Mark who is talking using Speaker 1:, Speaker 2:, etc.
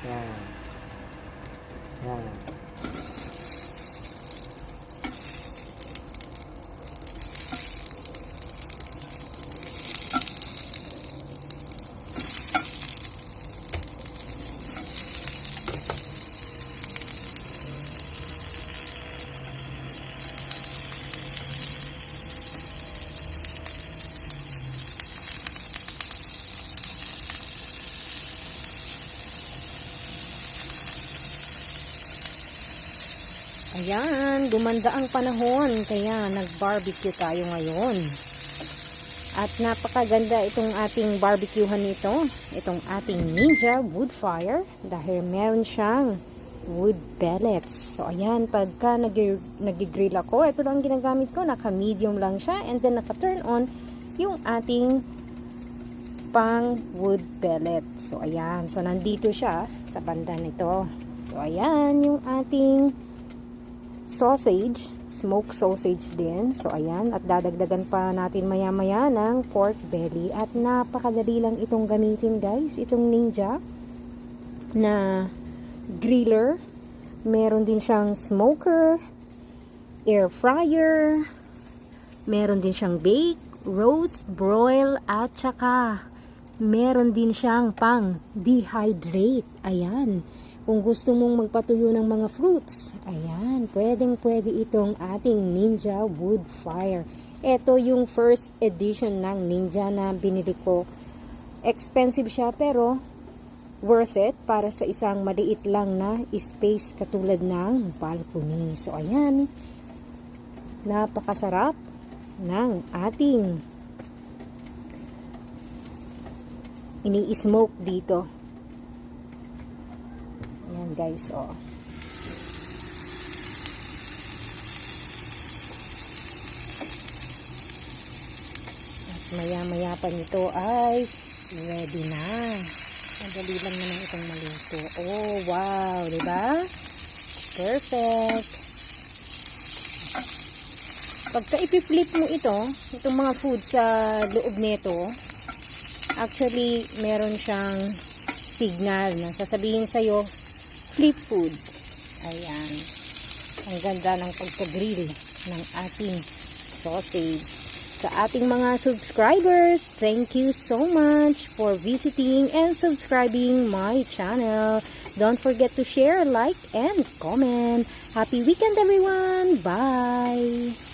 Speaker 1: Yan. Yan.
Speaker 2: Ayan, gumanda ang panahon, kaya nag-barbecue tayo ngayon. At napakaganda itong ating barbecuehan nito, itong ating Ninja wood fire, dahil meron siyang wood pellets. So ayan, pagka nag-grill ako, ito lang ginagamit ko, naka-medium lang siya, and then naka-turn on yung ating pang wood pellet. So ayan, so nandito siya sa banda nito. So ayan, yung ating sausage, smoked sausage din. So ayan, at dadagdagan pa natin maya maya ng pork belly, at napakadali lang itong gamitin guys, itong Ninja na griller. Meron din siyang smoker, air fryer, meron din siyang bake, roast, broil, at saka meron din siyang pang dehydrate. Ayan, kung gusto mong magpatuyo ng mga fruits, ayan, pwedeng-pwede itong ating Ninja wood fire. Ito yung first edition ng Ninja na binili ko. Expensive siya pero worth it para sa isang maliit lang na space katulad ng balcony. So ayan, napakasarap ng ating ini-smoke dito. Ayan guys, oh. At maya-maya pa nito ay ready na. Madali lang naman itong maluto. Oh, wow, diba? Perfect. Pagka ipi-flip mo itong mga food sa loob nito, actually, meron siyang signal na sasabihin sa'yo, flip food. Ayan. Ang ganda ng pagka-grill ng ating sausage. Sa ating mga subscribers, thank you so much for visiting and subscribing my channel. Don't forget to share, like, and comment. Happy weekend everyone! Bye!